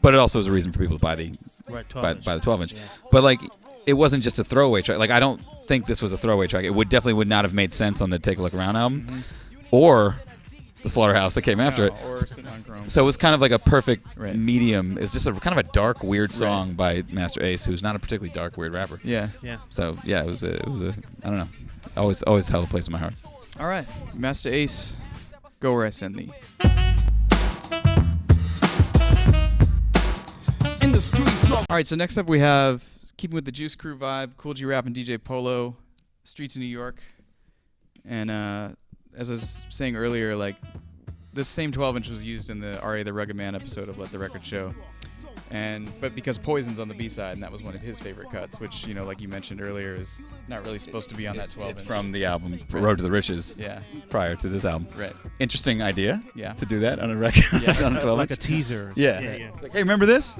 [SPEAKER 1] but it also was a reason for people to buy the
[SPEAKER 3] Right,
[SPEAKER 1] buy
[SPEAKER 3] 12
[SPEAKER 1] the 12-inch.
[SPEAKER 3] Yeah.
[SPEAKER 1] But like, it wasn't just a throwaway track. Like, I don't think this was a throwaway track. It definitely would not have made sense on the Take a Look Around album, or the Slaughterhouse that came after it.
[SPEAKER 2] or sitting on Chrome.
[SPEAKER 1] So it was kind of like a perfect
[SPEAKER 2] Right.
[SPEAKER 1] medium. It's just a kind of a dark, weird song
[SPEAKER 2] Right.
[SPEAKER 1] by Master Ace, who's not a particularly dark, weird rapper.
[SPEAKER 2] Yeah.
[SPEAKER 3] Yeah.
[SPEAKER 1] So yeah, it was a I don't know, always held a place in my heart.
[SPEAKER 2] All right, Master Ace, go where I send thee. All right, so next up we have, keeping with the Juice Crew vibe, Kool G Rap and DJ Polo, Streets of New York. And as I was saying earlier, like, this same 12-inch was used in the R.A. the Rugged Man episode of Let the Record Show. But because Poison's on the B-side, and that was one of his favorite cuts, which, like you mentioned earlier, is not really supposed to be on that 12-inch.
[SPEAKER 1] It's from the album Road to the Riches.
[SPEAKER 2] Yeah.
[SPEAKER 1] Prior to this album.
[SPEAKER 2] Right.
[SPEAKER 1] Interesting idea.
[SPEAKER 2] Yeah.
[SPEAKER 1] To do that on a record.
[SPEAKER 2] Yeah.
[SPEAKER 1] on a 12
[SPEAKER 3] Like a
[SPEAKER 1] inch.
[SPEAKER 3] teaser.
[SPEAKER 1] Yeah.
[SPEAKER 3] Yeah.
[SPEAKER 1] It's like, hey, remember this?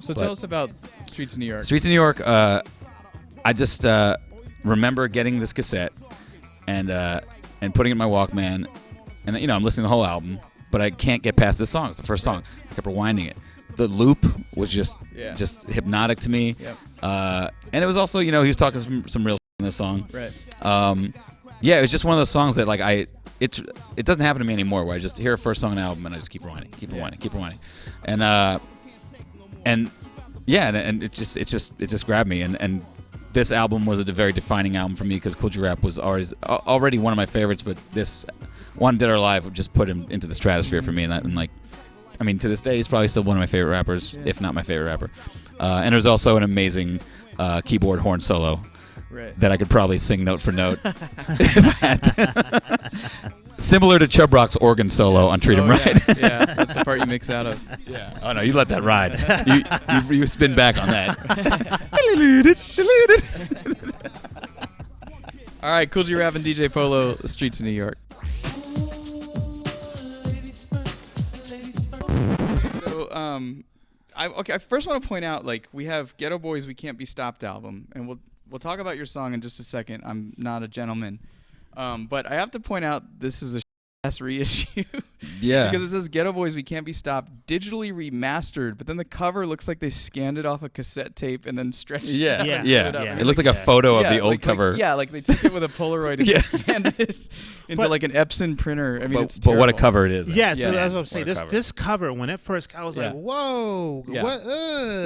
[SPEAKER 2] So tell us about Streets of New York.
[SPEAKER 1] Streets of New York. I just remember getting this cassette and putting it in my Walkman, and I'm listening to the whole album, but I can't get past this song. It's the first song. I kept rewinding it. The loop was just hypnotic to me.
[SPEAKER 2] Yep.
[SPEAKER 1] And it was also, he was talking some real in this song.
[SPEAKER 2] Right.
[SPEAKER 1] Yeah, it was just one of those songs that it doesn't happen to me anymore, where I just hear a first song on an album and I just keep rewinding, and it just grabbed me, and this album was a very defining album for me because Kool G Rap was already one of my favorites, but this one, Dead or Alive, would just put him into the stratosphere for me, and like, I mean, to this day, he's probably still one of my favorite rappers, if not my favorite rapper. And there's also an amazing keyboard horn solo that I could probably sing note for note if I had to. Similar to Chubb Rock's organ solo on Treat 'Em Right.
[SPEAKER 2] Yeah, that's the part you mix out of.
[SPEAKER 1] Yeah. Oh, no, you let that ride. you spin back on that.
[SPEAKER 2] All right, Kool G Rap and DJ Polo, Streets of New York. So, I first want to point out, like, we have Geto Boys' We Can't Be Stopped album, and we'll talk about your song in just a second. I'm not a gentleman. But I have to point out this is a ass reissue.
[SPEAKER 1] Yeah.
[SPEAKER 2] Because it says Geto Boys We Can't Be Stopped digitally remastered, but then the cover looks like they scanned it off a cassette tape and then stretched it out and
[SPEAKER 3] Yeah.
[SPEAKER 2] put it up.
[SPEAKER 3] Yeah.
[SPEAKER 2] I mean,
[SPEAKER 1] It looks like a photo of the old
[SPEAKER 2] like,
[SPEAKER 1] cover.
[SPEAKER 2] like they took it with a Polaroid and
[SPEAKER 1] Yeah.
[SPEAKER 2] scanned it into like an Epson printer. I mean, it's
[SPEAKER 1] but what a
[SPEAKER 2] terrible.
[SPEAKER 1] cover it is.
[SPEAKER 3] Yeah, so
[SPEAKER 2] Yes.
[SPEAKER 3] that's what I'm saying.
[SPEAKER 1] What a cover.
[SPEAKER 3] This cover, when it first, I was
[SPEAKER 2] Yeah.
[SPEAKER 3] like, "Whoa,
[SPEAKER 2] Yeah.
[SPEAKER 3] what?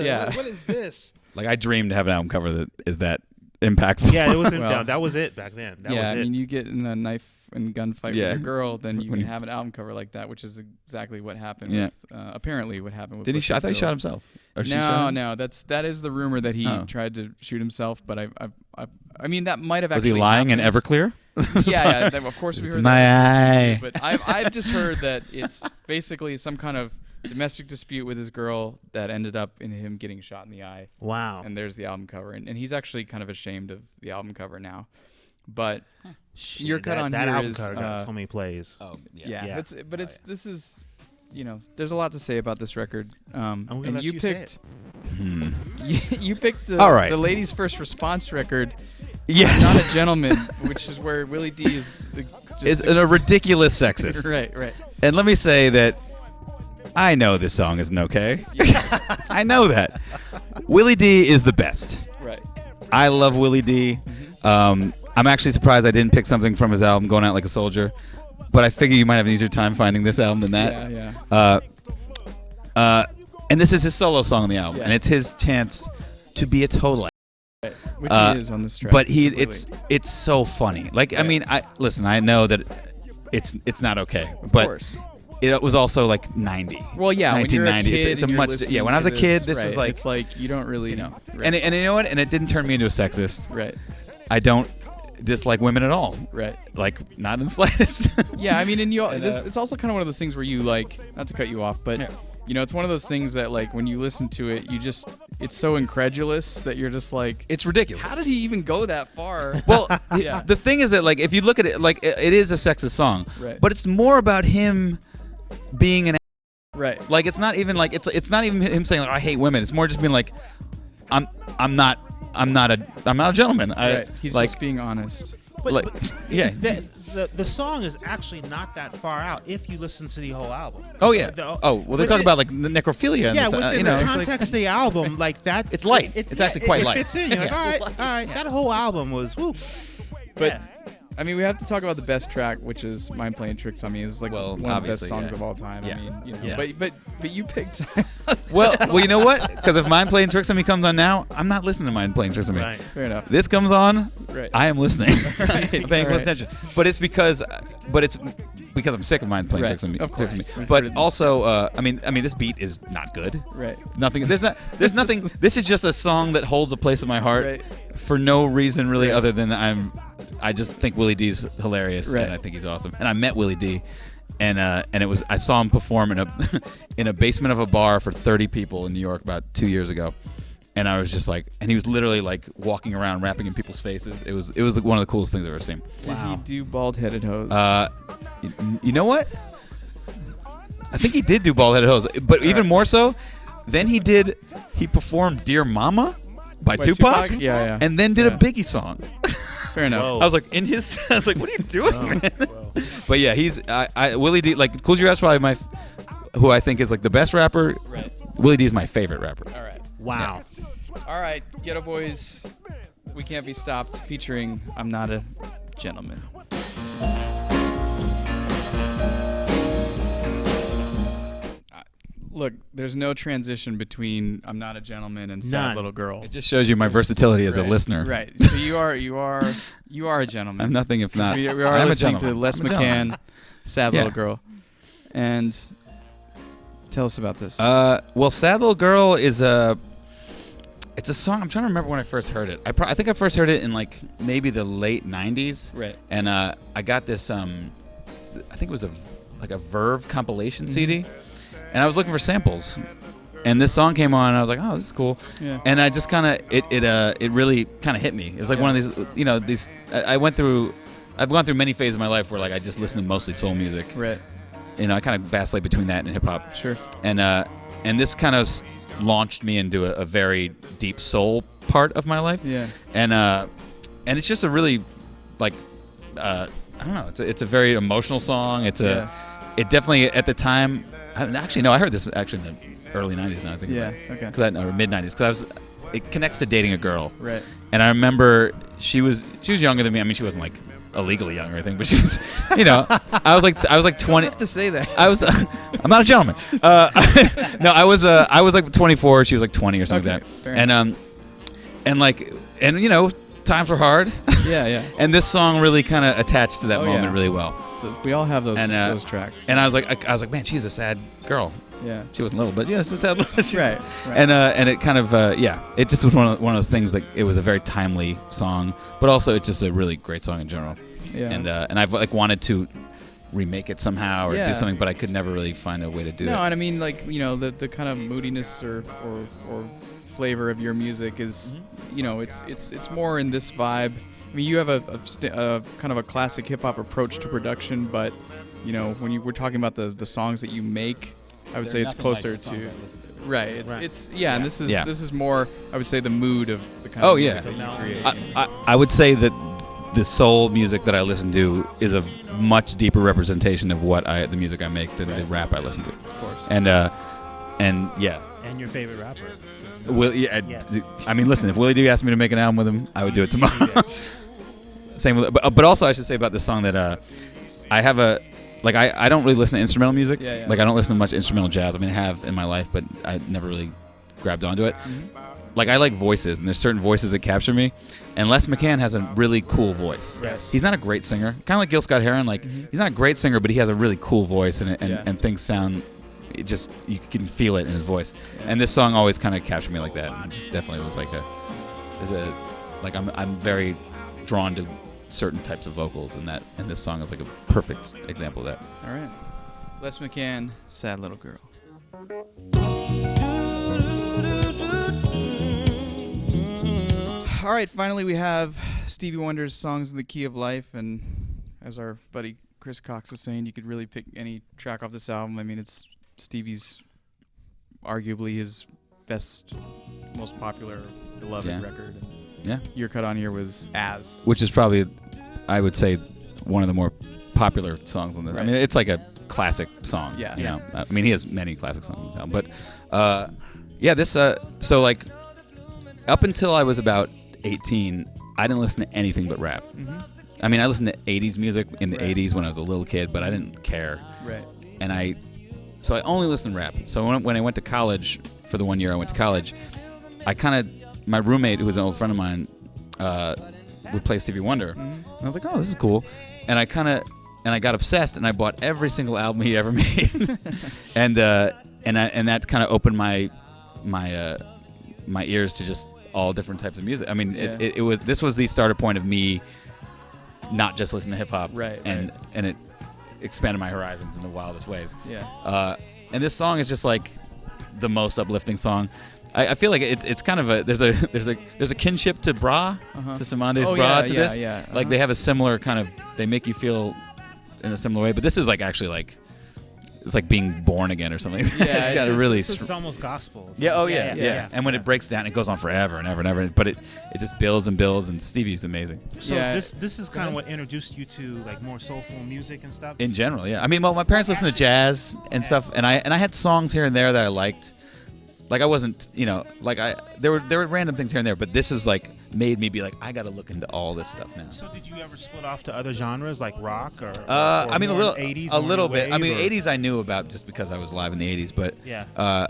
[SPEAKER 2] Yeah.
[SPEAKER 3] What is this?"
[SPEAKER 1] Like, I dreamed to have an album cover that is that impactful.
[SPEAKER 3] Yeah, it wasn't.
[SPEAKER 2] Well,
[SPEAKER 3] that was it back then. That was
[SPEAKER 2] I
[SPEAKER 3] it.
[SPEAKER 2] mean, you get in a knife and gunfight
[SPEAKER 1] Yeah.
[SPEAKER 2] with a girl, then you
[SPEAKER 1] When
[SPEAKER 2] can
[SPEAKER 1] you-
[SPEAKER 2] have an album cover like that, which is exactly what happened.
[SPEAKER 1] Yeah.
[SPEAKER 2] With, apparently, what happened with.
[SPEAKER 1] Did he?
[SPEAKER 2] Bushwick
[SPEAKER 1] I thought he
[SPEAKER 2] Bill.
[SPEAKER 1] shot himself. Or she shot him?
[SPEAKER 2] No, that is the rumor that he
[SPEAKER 1] Oh.
[SPEAKER 2] tried to shoot himself, but I mean that might have
[SPEAKER 1] Was
[SPEAKER 2] actually.
[SPEAKER 1] he lying in
[SPEAKER 2] happened.
[SPEAKER 1] Everclear?
[SPEAKER 2] Yeah, of course we
[SPEAKER 1] It's
[SPEAKER 2] heard
[SPEAKER 1] my
[SPEAKER 2] that.
[SPEAKER 1] eye.
[SPEAKER 2] But I've just heard that it's basically some kind of domestic dispute with his girl that ended up in him getting shot in the eye.
[SPEAKER 3] Wow.
[SPEAKER 2] And there's the album cover, and he's actually kind of ashamed of the album cover now. But your cut on
[SPEAKER 3] that
[SPEAKER 2] here
[SPEAKER 3] album
[SPEAKER 2] is,
[SPEAKER 3] cover got so many plays.
[SPEAKER 1] Oh,
[SPEAKER 2] yeah.
[SPEAKER 3] Yeah.
[SPEAKER 2] This is, there's a lot to say about this record.
[SPEAKER 3] I'm gonna
[SPEAKER 2] And
[SPEAKER 3] let
[SPEAKER 2] you
[SPEAKER 3] you say
[SPEAKER 2] picked,
[SPEAKER 1] Hmm.
[SPEAKER 2] you picked
[SPEAKER 1] All right.
[SPEAKER 2] the ladies' first response record.
[SPEAKER 1] Yes.
[SPEAKER 2] Not a gentleman, which is where Willie D is.
[SPEAKER 1] Is a ridiculous sexist.
[SPEAKER 2] Right.
[SPEAKER 1] And let me say that I know this song isn't okay. I know that. Willie D is the best.
[SPEAKER 2] Right.
[SPEAKER 1] I love Willie D. I'm actually surprised I didn't pick something from his album, Going Out Like a Soldier. But I figure you might have an easier time finding this album than that.
[SPEAKER 2] Yeah.
[SPEAKER 1] And this is his solo song on the album,
[SPEAKER 2] Yes.
[SPEAKER 1] and it's his chance to be a total.
[SPEAKER 2] Right. Which he is on this track.
[SPEAKER 1] But
[SPEAKER 2] completely.
[SPEAKER 1] it's so funny. Like, I mean, I know that it's not okay,
[SPEAKER 2] Of
[SPEAKER 1] but
[SPEAKER 2] course.
[SPEAKER 1] it was also like 90.
[SPEAKER 2] Well, yeah, when you're a
[SPEAKER 1] 1990.
[SPEAKER 2] kid
[SPEAKER 1] It's a
[SPEAKER 2] and you're
[SPEAKER 1] much
[SPEAKER 2] listening
[SPEAKER 1] when I was a
[SPEAKER 2] to
[SPEAKER 1] kid, this was
[SPEAKER 2] right,
[SPEAKER 1] like,
[SPEAKER 2] it's like you don't really
[SPEAKER 1] you know.
[SPEAKER 2] right.
[SPEAKER 1] And you know what? And it didn't turn me into a sexist.
[SPEAKER 2] Right.
[SPEAKER 1] I don't. dislike women at all.
[SPEAKER 2] Right.
[SPEAKER 1] Like, not in the slightest.
[SPEAKER 2] Yeah, I mean, and it's also kind of one of those things where you like, not to cut you off, but you know, it's one of those things that like when you listen to it, it's so incredulous that you're just like,
[SPEAKER 1] It's ridiculous.
[SPEAKER 2] how did he even go that far?
[SPEAKER 1] Well,
[SPEAKER 2] Yeah.
[SPEAKER 1] the thing is that like if you look at it, like it is a sexist song,
[SPEAKER 2] Right.
[SPEAKER 1] but it's more about him being an
[SPEAKER 2] Right.
[SPEAKER 1] like it's not even like it's not even him saying like I hate women. It's more just being like I'm not a gentleman.
[SPEAKER 2] Right. He's
[SPEAKER 1] like
[SPEAKER 2] just being honest.
[SPEAKER 1] like yeah.
[SPEAKER 3] The song is actually not that far out if you listen to the whole album.
[SPEAKER 1] Oh yeah. Well they talk
[SPEAKER 3] within-
[SPEAKER 1] about like the necrophilia.
[SPEAKER 3] Yeah,
[SPEAKER 1] and this,
[SPEAKER 3] within
[SPEAKER 1] you know,
[SPEAKER 3] the
[SPEAKER 1] it's like-
[SPEAKER 3] context of the album, like that.
[SPEAKER 1] It's light. It's actually quite light.
[SPEAKER 3] It fits in. You're like, all right. That whole album was, woo.
[SPEAKER 2] But I mean, we have to talk about the best track, which is "Mine Playing Tricks on Me." It's like
[SPEAKER 1] Well,
[SPEAKER 2] one of the best
[SPEAKER 1] obviously,
[SPEAKER 2] songs
[SPEAKER 1] yeah.
[SPEAKER 2] of all time.
[SPEAKER 1] Yeah.
[SPEAKER 2] I mean, you know,
[SPEAKER 1] Yeah.
[SPEAKER 2] but you picked.
[SPEAKER 1] well, you know what? Because if Mine Playing Tricks on Me comes on now, I'm not listening to Mine Playing Tricks on Me.
[SPEAKER 3] Right.
[SPEAKER 2] Fair enough.
[SPEAKER 1] This comes on,
[SPEAKER 2] Right.
[SPEAKER 1] I am listening.
[SPEAKER 2] Right.
[SPEAKER 1] I'm paying close attention. But it's because I'm sick of Mine Playing
[SPEAKER 2] Right.
[SPEAKER 1] Tricks on Me.
[SPEAKER 2] Of course.
[SPEAKER 1] Tricks on Me.
[SPEAKER 2] We've
[SPEAKER 1] But
[SPEAKER 2] heard it.
[SPEAKER 1] also, I mean, this beat is not good.
[SPEAKER 2] Right.
[SPEAKER 1] Nothing. There's nothing. This is just a song that holds a place in my heart
[SPEAKER 2] Right.
[SPEAKER 1] for no reason really, other than I just think Willie D's hilarious,
[SPEAKER 2] Right.
[SPEAKER 1] and I think he's awesome. And I met Willie D, and I saw him perform in a basement of a bar for 30 people in New York about 2 years ago. And I was just like, and he was literally like walking around rapping in people's faces. It was like one of the coolest things I've ever seen.
[SPEAKER 2] Did he do bald-headed hose?
[SPEAKER 1] You know what? I think he did do Bald-Headed Hose, but even more so, then he performed Dear Mama by Tupac,
[SPEAKER 2] Yeah.
[SPEAKER 1] and then did
[SPEAKER 2] Yeah.
[SPEAKER 1] a Biggie song.
[SPEAKER 2] Fair enough.
[SPEAKER 3] Whoa.
[SPEAKER 1] I was like, I was like, what are you doing, man? But yeah, Willie D, like Kool G Rap's probably who I think is like the best rapper.
[SPEAKER 2] Right.
[SPEAKER 1] Willie D is my favorite rapper.
[SPEAKER 2] All right.
[SPEAKER 3] Wow.
[SPEAKER 2] All right, Geto Boys, We Can't Be Stopped, featuring I'm Not a Gentleman. Look, there's no transition between I'm Not a Gentleman and Sad
[SPEAKER 3] None.
[SPEAKER 2] Little Girl.
[SPEAKER 1] It just shows you my versatility as a
[SPEAKER 2] Right,
[SPEAKER 1] listener.
[SPEAKER 2] Right. So you are a gentleman.
[SPEAKER 1] I'm nothing if not.
[SPEAKER 2] We
[SPEAKER 1] I
[SPEAKER 2] are
[SPEAKER 1] am a
[SPEAKER 2] listening to
[SPEAKER 1] gentleman.
[SPEAKER 2] Les
[SPEAKER 1] I'm a gentleman.
[SPEAKER 2] McCann, Sad
[SPEAKER 1] Yeah.
[SPEAKER 2] Little Girl. And tell us about this.
[SPEAKER 1] Well, Sad Little Girl is it's a song. I'm trying to remember when I first heard it. I think I first heard it in like maybe the late 90s.
[SPEAKER 2] Right.
[SPEAKER 1] And I got this I think it was a Verve compilation CD. And I was looking for samples. And this song came on and I was like, "Oh, this is cool."
[SPEAKER 2] Yeah.
[SPEAKER 1] And I just kind of it really kind of hit me. It was like one of these, I've gone through many phases of my life where like I just listened to mostly soul music.
[SPEAKER 2] Right.
[SPEAKER 1] I kind of vacillate between that and hip hop.
[SPEAKER 2] Sure.
[SPEAKER 1] And this kind of launched me into a very deep soul part of my life.
[SPEAKER 2] Yeah.
[SPEAKER 1] And it's just a really like I don't know. It's a very emotional song. It definitely at the time. I heard this actually in the early '90s. Now I think.
[SPEAKER 2] Yeah. Okay.
[SPEAKER 1] Or mid '90s because it connects to dating a girl.
[SPEAKER 2] Right.
[SPEAKER 1] And I remember she was younger than me. I mean, she wasn't like illegally young or anything, but she was, I was like 20.
[SPEAKER 2] You have to say that.
[SPEAKER 1] I'm not a gentleman. No, I was like 24. She was like 20 or something like that.
[SPEAKER 2] Fair
[SPEAKER 1] And times were hard.
[SPEAKER 2] Yeah.
[SPEAKER 1] And this song really kind of attached to that
[SPEAKER 2] Oh,
[SPEAKER 1] moment
[SPEAKER 2] yeah.
[SPEAKER 1] really well.
[SPEAKER 2] We all have those
[SPEAKER 1] And,
[SPEAKER 2] tracks.
[SPEAKER 1] And I was like, man, she's a sad girl.
[SPEAKER 2] Yeah.
[SPEAKER 1] She wasn't little, but it's a sad.
[SPEAKER 2] Right.
[SPEAKER 1] And it kind of it just was one of those things that it was a very timely song, but also it's just a really great song in general.
[SPEAKER 2] Yeah.
[SPEAKER 1] And I've like wanted to remake it somehow or
[SPEAKER 2] Yeah.
[SPEAKER 1] do something, but I could never really find a way to do it.
[SPEAKER 2] No, and I mean like the kind of moodiness or flavor of your music is it's more in this vibe. I mean, you have a kind of a classic hip hop approach to production, but when we're talking about the songs that you make, I would say it's closer to right. It's and this is more, I would say, the mood of the kind of music that you create.
[SPEAKER 1] I would say that the soul music that I listen to is a much deeper representation of the music I make than the rap I listen to.
[SPEAKER 2] Of course.
[SPEAKER 1] And yeah.
[SPEAKER 3] And your favorite rapper.
[SPEAKER 1] I mean, listen, if Willie D asked me to make an album with him, I would do it tomorrow. Same with, but also I should say about this song that I have I don't really listen to instrumental music.
[SPEAKER 2] Yeah.
[SPEAKER 1] Like I don't listen to much instrumental jazz. I mean, I have in my life, but I never really grabbed onto it.
[SPEAKER 2] Mm-hmm.
[SPEAKER 1] Like I like voices, and there's certain voices that capture me. And Les McCann has a really cool voice.
[SPEAKER 3] Yes.
[SPEAKER 1] He's not a great singer, kind of like Gil Scott-Heron. Like he's not a great singer, but he has a really cool voice, and things sound. You can feel it in his voice.
[SPEAKER 2] Yeah.
[SPEAKER 1] And this song always kind of captured me like that. And it just definitely was like I'm very drawn to certain types of vocals, and this song is like a perfect example of that.
[SPEAKER 2] All right. Les McCann, Sad Little Girl. All right, finally we have Stevie Wonder's Songs in the Key of Life, and as our buddy Chris Cox was saying, you could really pick any track off this album. I mean, it's Stevie's arguably his best, most popular, beloved record. And
[SPEAKER 1] Yeah.
[SPEAKER 2] Your Cut On Here was
[SPEAKER 1] Which is probably, I would say, one of the more popular songs on this.
[SPEAKER 2] Right.
[SPEAKER 1] I mean, it's like a classic song.
[SPEAKER 2] Yeah.
[SPEAKER 1] You know? I mean, he has many classic songs on this album. But, this, so like, up until I was about 18, I didn't listen to anything but rap.
[SPEAKER 2] Mm-hmm.
[SPEAKER 1] I mean, I listened to 80s music in the 80s when I was a little kid, but I didn't care.
[SPEAKER 2] Right.
[SPEAKER 1] And so I only listened to rap. So when I went to college, for the 1 year I went to college, my roommate, who was an old friend of mine, would play Stevie Wonder. Mm-hmm. And I was like, oh, this is cool. And I got obsessed, and I bought every single album he ever made. and that kind of opened my ears to just all different types of music. I mean, this was the starter point of me not just listening to hip hop, and it expanded my horizons in the wildest ways.
[SPEAKER 2] Yeah.
[SPEAKER 1] And this song is just like the most uplifting song. I feel like it's kind of there's a kinship to Bra, to Cymande's Bra to this.
[SPEAKER 2] Yeah.
[SPEAKER 1] Like they have a similar kind of, they make you feel in a similar way, but this is like actually like, it's like being born again or something.
[SPEAKER 2] Yeah,
[SPEAKER 1] it's got a really.
[SPEAKER 3] It's almost gospel.
[SPEAKER 1] Yeah. Oh yeah. And when it breaks down, it goes on forever and ever and ever. But it just builds and builds, and Stevie's amazing.
[SPEAKER 3] So this is kind of what introduced you to like more soulful music and stuff.
[SPEAKER 1] In general, yeah. I mean, well, my parents listened to jazz and stuff, and I had songs here and there that I liked. Like I wasn't, like there were random things here and there, but this was like made me be like, I got to look into all this stuff now.
[SPEAKER 3] So did you ever split off to other genres like rock or
[SPEAKER 1] I mean, a little
[SPEAKER 3] 80s,
[SPEAKER 1] a little bit.
[SPEAKER 3] wave,
[SPEAKER 1] I mean, 80s I knew about just because I was live in the 80s, but
[SPEAKER 3] yeah.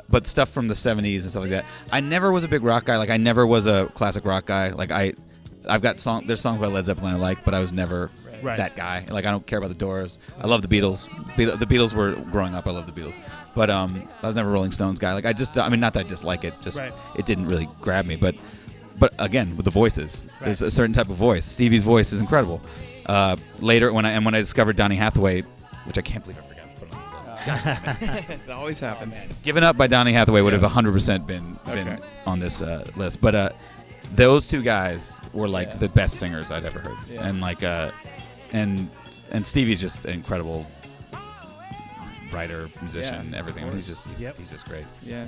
[SPEAKER 1] But stuff from the 70s and stuff like that. I never was a big rock guy. Like I never was a classic rock guy. Like I've got there's songs by Led Zeppelin I like, but I was never that guy. Like I don't care about the Doors. I love the Beatles. The Beatles were growing up. I love the Beatles. But I was never a Rolling Stones guy. Like I mean, not that I dislike it, just it didn't really grab me. But again, with the voices, there's a certain type of voice. Stevie's voice is incredible. Later, when I discovered Donny Hathaway, which I can't believe I forgot to put on this list.
[SPEAKER 2] It always happens.
[SPEAKER 1] Given Up by Donny Hathaway would have 100% been on this list. But those two guys were like the best singers I'd ever heard. Yeah. And like and Stevie's just an incredible writer, musician, everything. I mean, he's just great.
[SPEAKER 2] Yeah.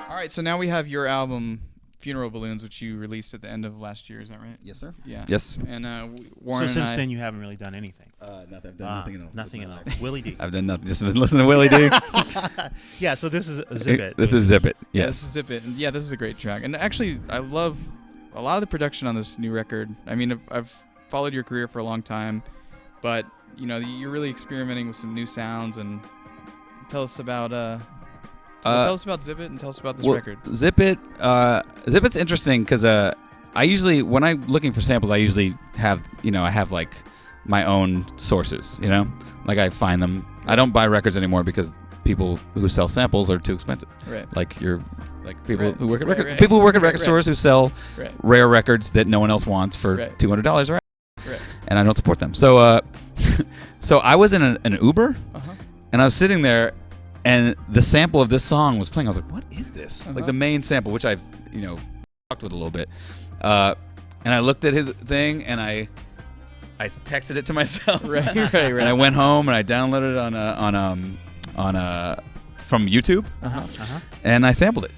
[SPEAKER 2] All right, so now we have your album Funeral Balloons, which you released at the end of last year. Is that right?
[SPEAKER 1] Yes, sir.
[SPEAKER 2] Yeah.
[SPEAKER 1] Yes.
[SPEAKER 2] And Warren.
[SPEAKER 3] So since then, you haven't really done anything.
[SPEAKER 1] Nothing. I've done nothing at all.
[SPEAKER 3] Nothing at all. Willie D.
[SPEAKER 1] I've done nothing. Just been listening to Willie D.
[SPEAKER 3] Yeah. So this is Zip It.
[SPEAKER 1] This is Zip It. Yes.
[SPEAKER 2] Yeah, this is Zip It. And yeah, this is a great track. And actually, I love a lot of the production on this new record. I mean, I've followed your career for a long time, but you're really experimenting with some new sounds. And tell us about tell us about Zip It and tell us about this record.
[SPEAKER 1] Zip It's interesting because I usually, when I'm looking for samples, I usually have I have like my own sources. Like I find them. I don't buy records anymore because people who sell samples are too expensive.
[SPEAKER 2] Right.
[SPEAKER 1] Like people who work at people who work at record stores who sell rare records that no one else wants for $200 a and I don't support them. So so I was in an Uber and I was sitting there and the sample of this song was playing. I was like, what is this? Like the main sample, which I've talked with a little bit. And I looked at his thing and I texted it to myself.
[SPEAKER 2] Right.
[SPEAKER 1] And I went home and I downloaded it from YouTube, and I sampled it.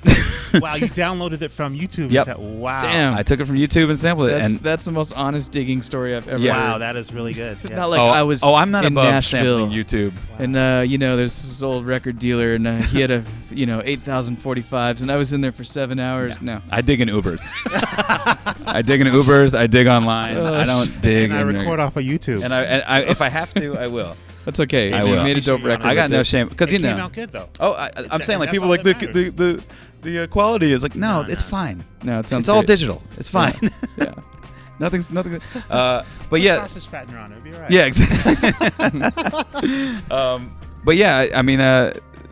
[SPEAKER 3] Wow, you downloaded it from YouTube.
[SPEAKER 1] Yep.
[SPEAKER 3] Wow.
[SPEAKER 2] Damn.
[SPEAKER 1] I took it from YouTube and sampled it.
[SPEAKER 2] That's the most honest digging story I've ever heard.
[SPEAKER 3] Wow, that is really good.
[SPEAKER 2] It's not like I was
[SPEAKER 1] I'm not
[SPEAKER 2] in
[SPEAKER 1] above
[SPEAKER 2] Nashville,
[SPEAKER 1] sampling YouTube.
[SPEAKER 2] And there's this old record dealer, and he had 8,045s, and I was in there for 7 hours. No.
[SPEAKER 1] I dig in Ubers. I dig in Ubers. I dig online. I don't dig.
[SPEAKER 3] And I record off of YouTube.
[SPEAKER 1] And I if I have to, I will.
[SPEAKER 2] That's okay.
[SPEAKER 1] I
[SPEAKER 2] You
[SPEAKER 1] will.
[SPEAKER 2] made a dope record.
[SPEAKER 1] I got no shame because
[SPEAKER 3] it came out good though.
[SPEAKER 1] Oh, I'm saying like people like the quality is like no, it's fine.
[SPEAKER 2] No, it sounds.
[SPEAKER 1] It's all
[SPEAKER 2] great.
[SPEAKER 1] digital. It's fine.
[SPEAKER 2] Yeah.
[SPEAKER 1] nothing. But yeah.
[SPEAKER 3] Sausage fat in your honor. It'll be all right.
[SPEAKER 1] Yeah, exactly. But yeah, I mean,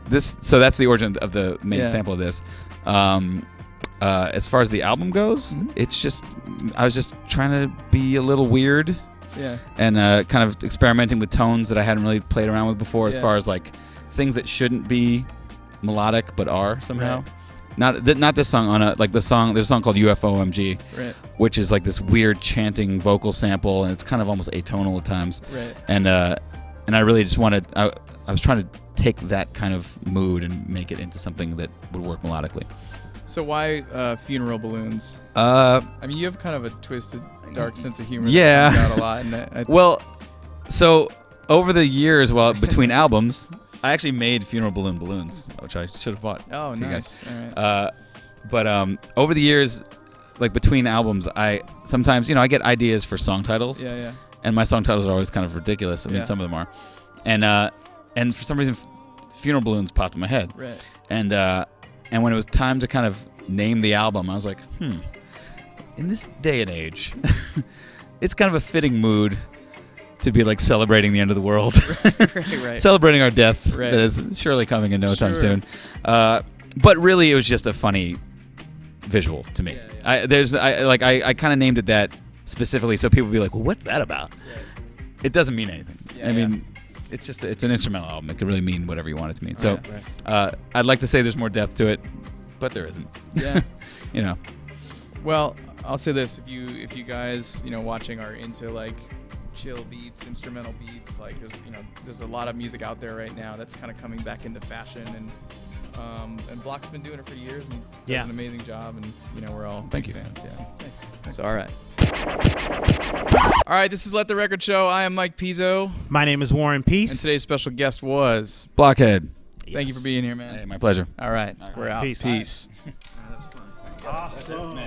[SPEAKER 1] this. So that's the origin of the main sample of this. as far as the album goes, it's just I was just trying to be a little weird.
[SPEAKER 2] Yeah.
[SPEAKER 1] And kind of experimenting with tones that I hadn't really played around with before, as far as like things that shouldn't be melodic but are somehow. Right. Not this song there's a song called UFOMG,
[SPEAKER 2] right,
[SPEAKER 1] which is like this weird chanting vocal sample, and it's kind of almost atonal at times.
[SPEAKER 2] Right.
[SPEAKER 1] And I really just wanted I was trying to take that kind of mood and make it into something that would work melodically.
[SPEAKER 2] So why funeral balloons?
[SPEAKER 1] I
[SPEAKER 2] mean, you have kind of a twisted, dark sense of humor.
[SPEAKER 1] Yeah.
[SPEAKER 2] That comes out a lot. And
[SPEAKER 1] well, so over the years, between albums, I actually made funeral balloons, which I should have bought.
[SPEAKER 2] Oh,
[SPEAKER 1] to you
[SPEAKER 2] nice.
[SPEAKER 1] guys.
[SPEAKER 2] All right.
[SPEAKER 1] But over the years, like between albums, I sometimes I get ideas for song titles.
[SPEAKER 2] Yeah, yeah.
[SPEAKER 1] And my song titles are always kind of ridiculous. I mean, some of them are, and for some reason, funeral balloons popped in my head.
[SPEAKER 2] Right.
[SPEAKER 1] And when it was time to kind of name the album, I was like, in this day and age, it's kind of a fitting mood to be like celebrating the end of the world,
[SPEAKER 2] right.
[SPEAKER 1] Celebrating our death
[SPEAKER 2] that
[SPEAKER 1] is surely coming in no time soon. But really, it was just a funny visual to me.
[SPEAKER 2] Yeah.
[SPEAKER 1] I kind of named it that specifically so people would be like, well, what's that about?
[SPEAKER 2] Right.
[SPEAKER 1] It doesn't mean anything.
[SPEAKER 2] Yeah,
[SPEAKER 1] I mean, it's an instrumental album. It could really mean whatever you want it to mean. So
[SPEAKER 2] Right.
[SPEAKER 1] I'd like to say there's more depth to it, but there isn't.
[SPEAKER 2] Yeah. Well, I'll say this: if you guys watching are into like chill beats, instrumental beats, like there's a lot of music out there right now that's kind of coming back into fashion, and Block's been doing it for years and does an amazing job, and we're all
[SPEAKER 1] Thank
[SPEAKER 2] big
[SPEAKER 1] you.
[SPEAKER 2] fans. Yeah, thanks. So, all right. All right, this is Let the Record Show. I am Mike Pizzo.
[SPEAKER 3] My name is Warren Peace.
[SPEAKER 2] And today's special guest was...
[SPEAKER 1] Blockhead.
[SPEAKER 2] Thank you for being here, man.
[SPEAKER 1] Hey, my pleasure.
[SPEAKER 2] All right, we're out.
[SPEAKER 3] Peace.
[SPEAKER 2] That was fun.
[SPEAKER 3] Awesome.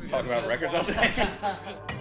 [SPEAKER 1] Talk about records all day.